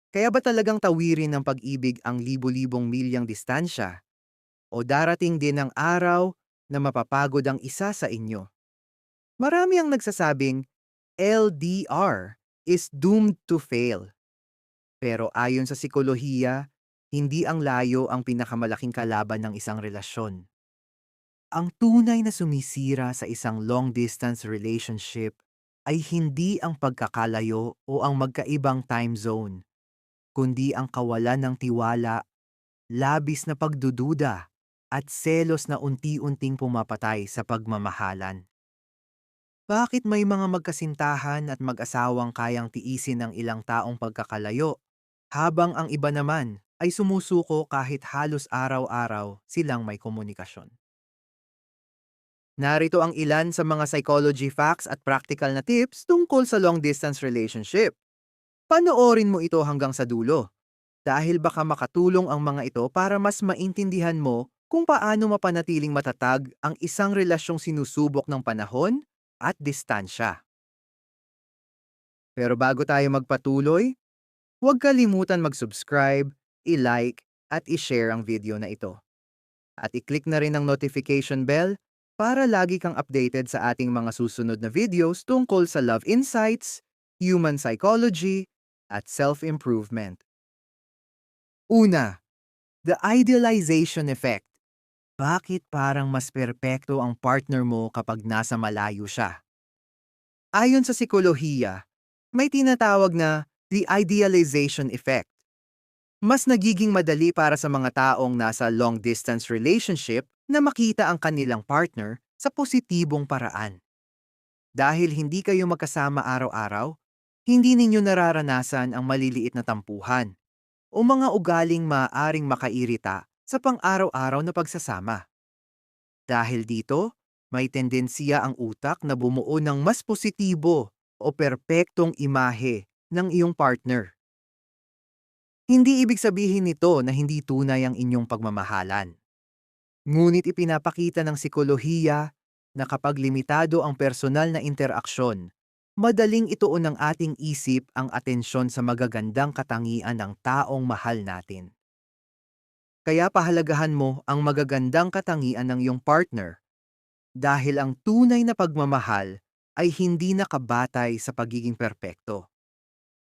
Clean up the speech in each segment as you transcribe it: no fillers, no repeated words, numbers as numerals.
Kaya ba talagang tawirin ng pag-ibig ang libo-libong milyang distansya? O darating din ang araw na mapapagod ang isa sa inyo? Marami ang nagsasabing LDR is doomed to fail. Pero ayon sa psikolohiya, hindi ang layo ang pinakamalaking kalaban ng isang relasyon. Ang tunay na sumisira sa isang long-distance relationship ay hindi ang pagkakalayo o ang magkaibang time zone, kundi ang kawalan ng tiwala, labis na pagdududa, at selos na unti-unting pumapatay sa pagmamahalan. Bakit may mga magkasintahan at mag-asawang kayang tiisin ng ilang taong pagkakalayo, habang ang iba naman ay sumusuko kahit halos araw-araw silang may komunikasyon? Narito ang ilan sa mga psychology facts at practical na tips tungkol sa long-distance relationship. Panoorin mo ito hanggang sa dulo, dahil baka makatulong ang mga ito para mas maintindihan mo kung paano mapanatiling matatag ang isang relasyong sinusubok ng panahon at distansya. Pero bago tayo magpatuloy, huwag kalimutan mag-subscribe, i-like, at i-share ang video na ito. At i-click na rin ang notification bell para lagi kang updated sa ating mga susunod na videos tungkol sa love insights, human psychology, at self-improvement. Una, the idealization effect. Bakit parang mas perpekto ang partner mo kapag nasa malayo siya? Ayon sa psikolohiya, may tinatawag na the idealization effect. Mas nagiging madali para sa mga taong nasa long-distance relationship na makita ang kanilang partner sa positibong paraan. Dahil hindi kayo magkasama araw-araw, hindi ninyo nararanasan ang maliliit na tampuhan o mga ugaling maaaring makairita sa pang-araw-araw na pagsasama. Dahil dito, may tendensiya ang utak na bumuo ng mas positibo o perpektong imahe ng iyong partner. Hindi ibig sabihin nito na hindi tunay ang inyong pagmamahalan. Ngunit ipinapakita ng psikolohiya na kapag limitado ang personal na interaksyon, madaling ituon ng ating isip ang atensyon sa magagandang katangian ng taong mahal natin. Kaya pahalagahan mo ang magagandang katangian ng iyong partner, dahil ang tunay na pagmamahal ay hindi nakabatay sa pagiging perpekto,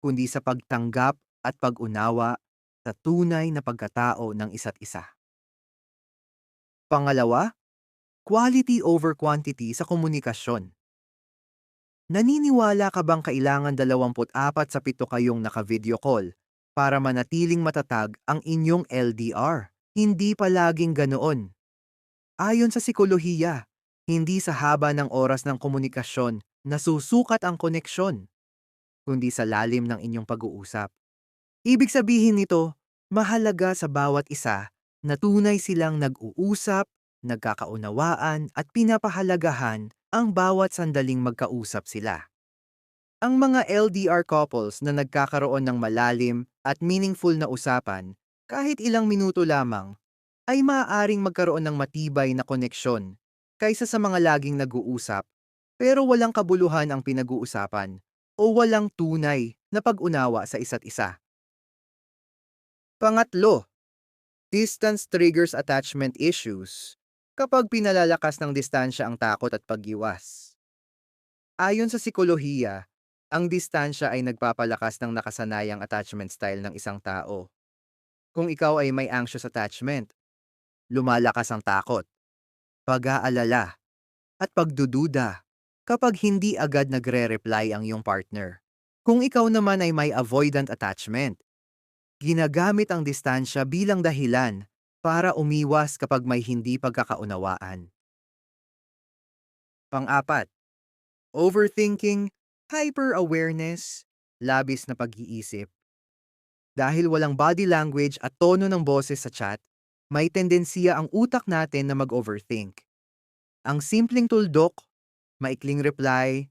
kundi sa pagtanggap at pag-unawa sa tunay na pagkatao ng isa't isa. Pangalawa, quality over quantity sa komunikasyon. Naniniwala ka bang kailangan 24 sa 7 kayong naka-video call para manatiling matatag ang inyong LDR? Hindi palaging ganoon. Ayon sa psikolohiya, hindi sa haba ng oras ng komunikasyon nasusukat ang koneksyon, kundi sa lalim ng inyong pag-uusap. Ibig sabihin nito, mahalaga sa bawat isa na tunay silang nag-uusap, nagkakaunawaan at pinapahalagahan ang bawat sandaling magkausap sila. Ang mga LDR couples na nagkakaroon ng malalim at meaningful na usapan, kahit ilang minuto lamang, ay maaaring magkaroon ng matibay na koneksyon kaysa sa mga laging nag-uusap pero walang kabuluhan ang pinag-uusapan o walang tunay na pag-unawa sa isa't isa. Pangatlo, distance triggers attachment issues kapag pinalalakas ng distansya ang takot at pag-iwas. Ayon sa psikolohiya, ang distansya ay nagpapalakas ng nakasanayang attachment style ng isang tao. Kung ikaw ay may anxious attachment, lumalakas ang takot, pag-aalala, at pagdududa kapag hindi agad nagre-reply ang iyong partner. Kung ikaw naman ay may avoidant attachment, ginagamit ang distansya bilang dahilan para umiwas kapag may hindi pagkakaunawaan. Pang-apat, overthinking, hyper-awareness, labis na pag-iisip. Dahil walang body language at tono ng boses sa chat, may tendensiya ang utak natin na mag-overthink. Ang simpleng tuldok, maikling reply,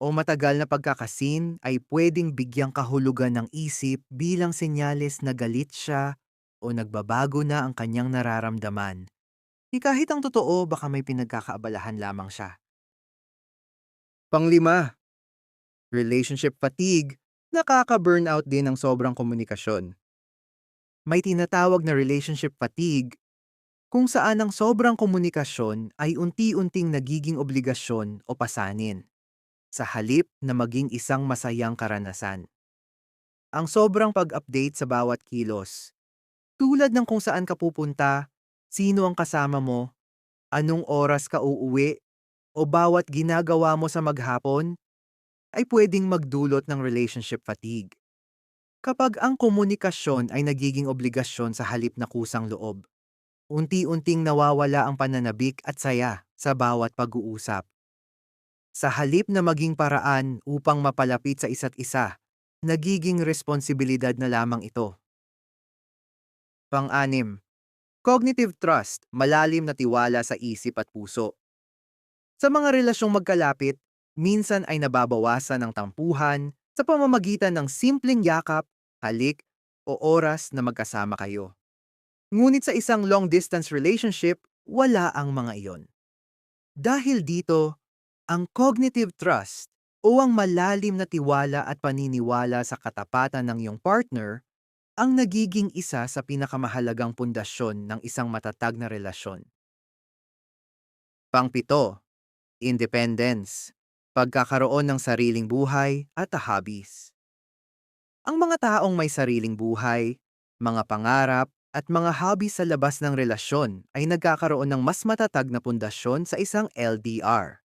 o matagal na pagkakasin ay pwedeng bigyang kahulugan ng isip bilang senyales na galit siya o nagbabago na ang kanyang nararamdaman. Kahit ang totoo, baka may pinagkakaabalahan lamang siya. Panglima, relationship fatigue Nakaka-burnout din ang sobrang komunikasyon. May tinatawag na relationship fatigue kung saan ang sobrang komunikasyon ay unti-unting nagiging obligasyon o pasanin, sa halip na maging isang masayang karanasan. Ang sobrang pag-update sa bawat kilos, tulad ng kung saan ka pupunta, sino ang kasama mo, anong oras ka uuwi, o bawat ginagawa mo sa maghapon, ay pwedeng magdulot ng relationship fatigue. Kapag ang komunikasyon ay nagiging obligasyon sa halip na kusang loob, unti-unting nawawala ang pananabik at saya sa bawat pag-uusap. Sa halip na maging paraan upang mapalapit sa isa't isa, nagiging responsibilidad na lamang ito. Pang-anim, cognitive trust, malalim na tiwala sa isip at puso. Sa mga relasyong magkalapit, minsan ay nababawasan ng tampuhan sa pamamagitan ng simpleng yakap, halik, o oras na magkasama kayo. Ngunit sa isang long-distance relationship, wala ang mga iyon. Dahil dito, ang cognitive trust o ang malalim na tiwala at paniniwala sa katapatan ng iyong partner ang nagiging isa sa pinakamahalagang pundasyon ng isang matatag na relasyon. Pangpito, independence, pagkakaroon ng sariling buhay at hobbies. Ang mga taong may sariling buhay, mga pangarap, at mga hobbies sa labas ng relasyon ay nagkakaroon ng mas matatag na pundasyon sa isang LDR.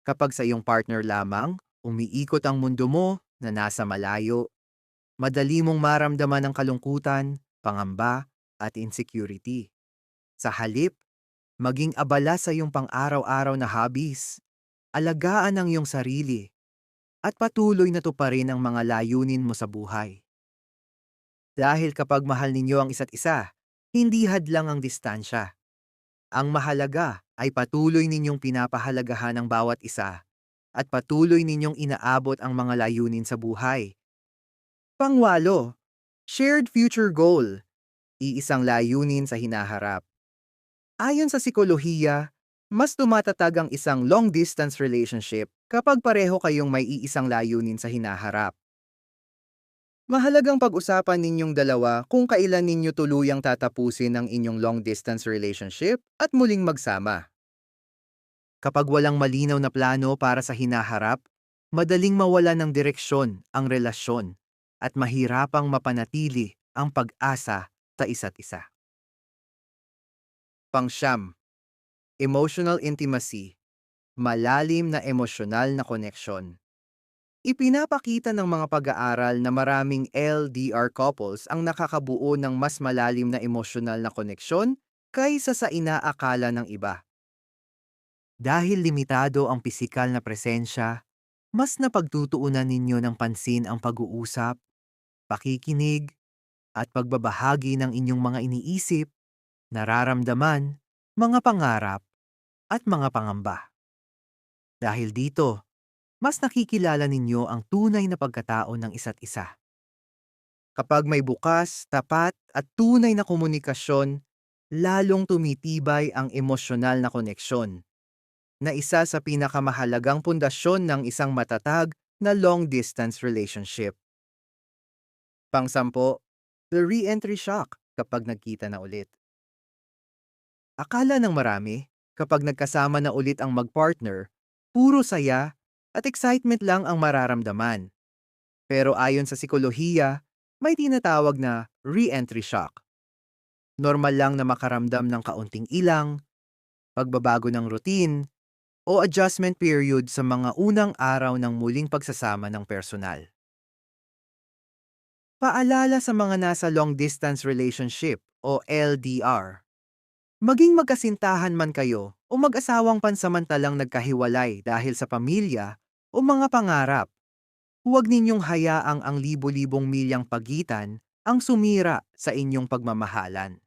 Kapag sa iyong partner lamang, umiikot ang mundo mo na nasa malayo, madali mong maramdaman ang kalungkutan, pangamba, at insecurity. Sa halip, maging abala sa iyong pang-araw-araw na hobbies, alagaan ang iyong sarili, at patuloy na tuparin ang mga layunin mo sa buhay. Dahil kapag mahal ninyo ang isa't isa, hindi hadlang ang distansya. Ang mahalaga ay patuloy ninyong pinapahalagahan ang bawat isa at patuloy ninyong inaabot ang mga layunin sa buhay. Pangwalo, shared future goal, iisang layunin sa hinaharap. Ayon sa psikolohiya, mas tumatatag ang isang long-distance relationship kapag pareho kayong may iisang layunin sa hinaharap. Mahalagang pag-usapan ninyong dalawa kung kailan ninyo tuluyang tatapusin ang inyong long-distance relationship at muling magsama. Kapag walang malinaw na plano para sa hinaharap, madaling mawala ng direksyon ang relasyon at mahirapang mapanatili ang pag-asa sa isa't isa. Pangsyam, emotional intimacy, malalim na emosyonal na koneksyon. Ipinapakita ng mga pag-aaral na maraming LDR couples ang nakakabuo ng mas malalim na emosyonal na koneksyon kaysa sa inaakala ng iba. Dahil limitado ang pisikal na presensya, mas napagtutuunan ninyo ng pansin ang pag-uusap, pakikinig, at pagbabahagi ng inyong mga iniisip, nararamdaman, mga pangarap, at mga pangamba. Dahil dito, mas nakikilala ninyo ang tunay na pagkatao ng isa't isa. Kapag may bukas, tapat, at tunay na komunikasyon, lalong tumitibay ang emosyonal na koneksyon, na isa sa pinakamahalagang pundasyon ng isang matatag na long-distance relationship. Pangsampo, the re-entry shock kapag nagkita na ulit. Akala ng marami, kapag nagkasama na ulit ang mag-partner, puro saya at excitement lang ang mararamdaman. Pero ayon sa psikolohiya, may tinatawag na re-entry shock. Normal lang na makaramdam ng kaunting ilang, pagbabago ng routine, o adjustment period sa mga unang araw ng muling pagsasama ng personal. Paalala sa mga nasa long-distance relationship o LDR. Maging magkasintahan man kayo o mag-asawang pansamantalang nagkahiwalay dahil sa pamilya o mga pangarap, huwag ninyong hayaang ang libo-libong milyang pagitan ang sumira sa inyong pagmamahalan.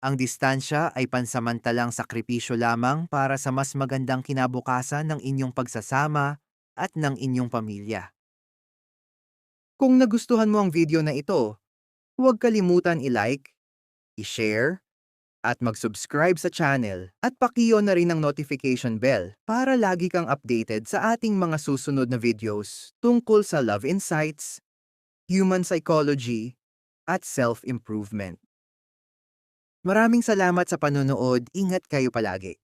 Ang distansya ay pansamantalang sakripisyo lamang para sa mas magandang kinabukasan ng inyong pagsasama at ng inyong pamilya. Kung nagustuhan mo ang video na ito, huwag kalimutan i-like, i-share, at mag-subscribe sa channel at paki-on na rin ang notification bell para lagi kang updated sa ating mga susunod na videos tungkol sa love insights, human psychology, at self-improvement. Maraming salamat sa panonood. Ingat kayo palagi.